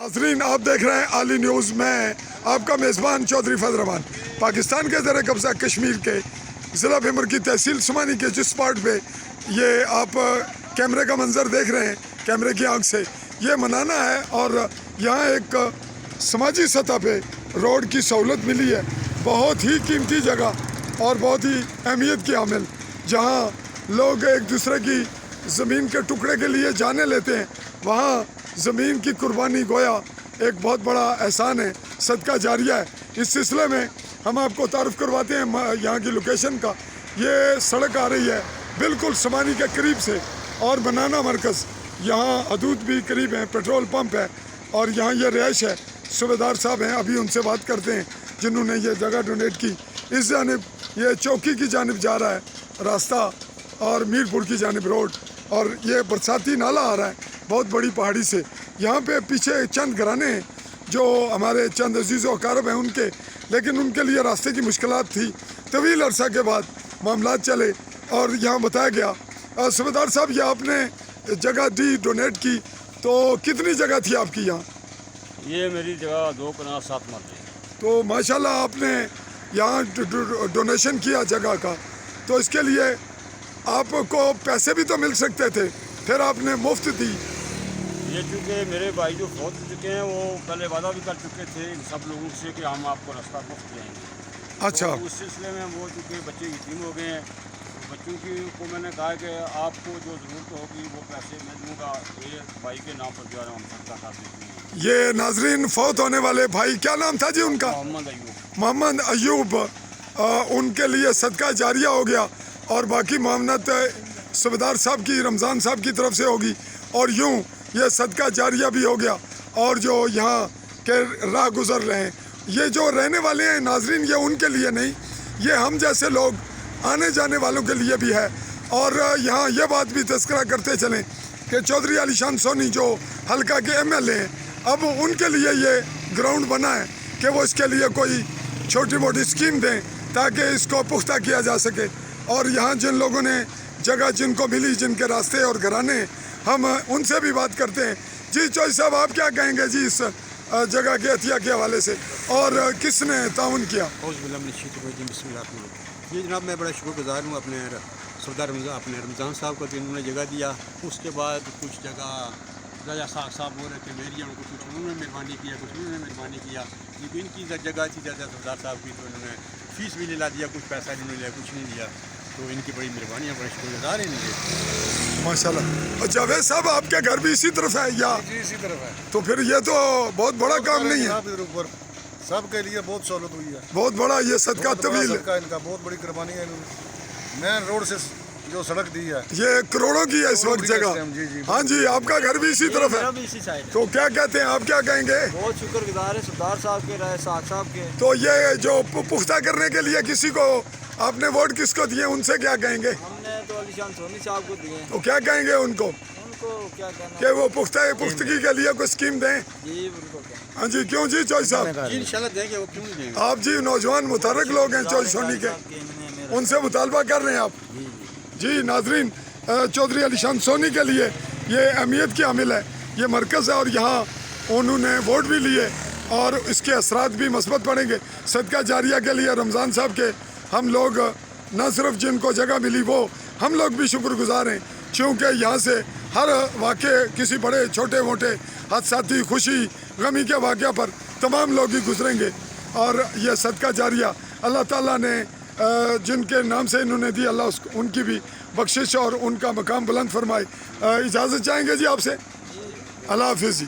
नाज़रीन, आप देख रहे हैं आली न्यूज़ में आपका मेज़बान चौधरी फैज़ रहमान। पाकिस्तान के ज़र कब्ज़ा कश्मीर के ज़िला भीमर की तहसील सुमानी के जिस स्पॉट पे ये आप कैमरे का मंज़र देख रहे हैं, कैमरे की आंख से ये मनाना है। और यहाँ एक समाजी सतह पे रोड की सहूलत मिली है, बहुत ही कीमती जगह और बहुत ही अहमियत की हामिल, जहाँ लोग एक दूसरे की ज़मीन के टुकड़े के लिए जाने लेते हैं। वहाँ ज़मीन की कुर्बानी गोया एक बहुत बड़ा एहसान है, सदका जारिया है। इस सिलसिले में हम आपको तारुफ करवाते हैं यहाँ की लोकेशन का। ये सड़क आ रही है बिल्कुल समानी के करीब से और बनाना मरकज़, यहाँ हदूद भी करीब है, पेट्रोल पंप है और यहाँ ये रिहाइश है। सूबेदार साहब हैं, अभी उनसे बात करते हैं जिन्होंने ये जगह डोनेट की। इस जानिब ये चौकी की जानिब जा रहा है रास्ता और मीरपुर की जानिब रोड, और ये बरसाती नाला आ रहा है बहुत बड़ी पहाड़ी से। यहाँ पे पीछे चंद घराने हैं जो हमारे चंद अजीज़ व अकारब हैं उनके, लेकिन उनके लिए रास्ते की मुश्किलात थी। तवील अरसा के बाद मामलात चले और यहाँ बताया गया। सूबेदार साहब, ये आपने जगह दी, डोनेट की, तो कितनी जगह थी आपकी यहाँ? ये मेरी जगह 2 कनाल 7 मरले। तो माशाल्लाह आपने यहाँ डोनेशन किया जगह का, तो इसके लिए आपको पैसे भी तो मिल सकते थे, फिर आपने मुफ्त दी। ये चूँकि मेरे भाई जो फौत हो चुके हैं वो पहले वादा भी कर चुके थे सब लोगों से कि हम आपको रास्ता मुफ्त देंगे। अच्छा। तो उस सिलसिले में वो चूँकि बच्चे यतीम हो गए हैं, बच्चों की को मैंने कहा कि आपको जो ज़रूरत होगी वो पैसे मैं दूँगा, ये भाई के नाम पर जो है हम सदका कर देते हैं। ये नाजरीन, फौत होने वाले भाई, क्या नाम था जी उनका? मोहम्मद अयूब। उनके लिए सदका जारिया हो गया और बाकी मामनत सूबेदार साहब की, रमज़ान साहब की तरफ से होगी, और यूँ ये सदका जारिया भी हो गया। और जो यहाँ के राह गुज़र रहे हैं, ये जो रहने वाले हैं नाजरीन, ये उनके लिए नहीं, ये हम जैसे लोग आने जाने वालों के लिए भी है। और यहाँ ये बात भी तस्करा करते चलें कि चौधरी अलीशान सोनी जो हल्का के MLA हैं, अब उनके लिए ये ग्राउंड बना है कि वो इसके लिए कोई छोटी मोटी स्कीम दें ताकि इसको पुख्ता किया जा सके। और यहाँ जिन लोगों ने जगह जिनको मिली, जिनके रास्ते और घराने, हम उनसे भी बात करते हैं। जी चौधरी साहब, आप क्या कहेंगे जी इस जगह के अतिया के हवाले से, और किसने ताउन किया? ये जनाब, मैं बड़ा शुक्रगुजार हूँ अपने सरदार अपने रमज़ान साहब को, जिन्होंने जगह दिया। उसके बाद कुछ जगह राजा साहब हो रहे थे मेरिया, उनको कुछ उन्होंने मेहरबानी किया, कुछ उन्होंने मेहरबानी किया। क्योंकि इनकी जगह थी ज़्यादा सरदार साहब की, तो उन्होंने फ़ीस भी नहीं ला दिया, कुछ पैसा भी नहीं लिया, कुछ नहीं दिया। तो इनकी बड़ी मेहरबानी है, बड़े शुक्रगुजार हैं इनके माशाल्लाह। और जावेद साहब, आपके घर भी इसी तरफ है या? जी इसी तरफ है। तो फिर ये तो बहुत बड़ा काम नहीं है? ऊपर सबके लिए बहुत सहूलत हुई है, बहुत बड़ा ये सदका तवील है। इनका बहुत बड़ी कुर्बानी है। मेन रोड से जो सड़क दी है ये करोड़ों की है इस वक्त जगह। हाँ जी, आपका घर भी इसी तरफ है, भी इसी साइड है। तो क्या कहते हैं आप, क्या कहेंगे? बहुत शुक्रगुजार है सरदार साहब के, राय साहब के। तो ये जो पुख्ता करने के लिए किसी को आपने वोट किसको दिए, उनसे क्या कहेंगे? हमने तो अलीशान सोनी साहब को दिए। तो क्या कहेंगे उनको क्या कहना कि वो पुख्तगी के लिए कोई स्कीम दें? जी बिल्कुल। हाँ जी, क्यों जी चौधरी साहब? इंशाल्लाह देंगे, वो क्यों नहीं देंगे। आप जी नौजवान मुतहर्रिक लोग हैं चौधरी सोनी के, उनसे मुतालबा कर रहे हैं आप? जी नाजरीन, चौधरी अलीशान सोनी के लिए ये अहमियत की हामिल है, ये मरकज़ है और यहाँ उन्होंने वोट भी लिए और इसके असरात भी मस्बत पड़ेंगे। सदका जारिया के लिए रमज़ान साहब के हम लोग न सिर्फ जिनको जगह मिली वो, हम लोग भी शुक्रगुजार हैं, क्योंकि यहाँ से हर वाक़े, किसी बड़े छोटे मोटे हादसाती, खुशी गमी के वाक़े पर तमाम लोग ही गुजरेंगे। और ये सदका जारिया अल्लाह ताला ने जिनके नाम से इन्होंने दी, अल्लाह उनकी भी बख्शिश और उनका मकाम बुलंद फरमाए। इजाज़त चाहेंगे जी आपसे? अल्लाह हाफ़िज़ जी।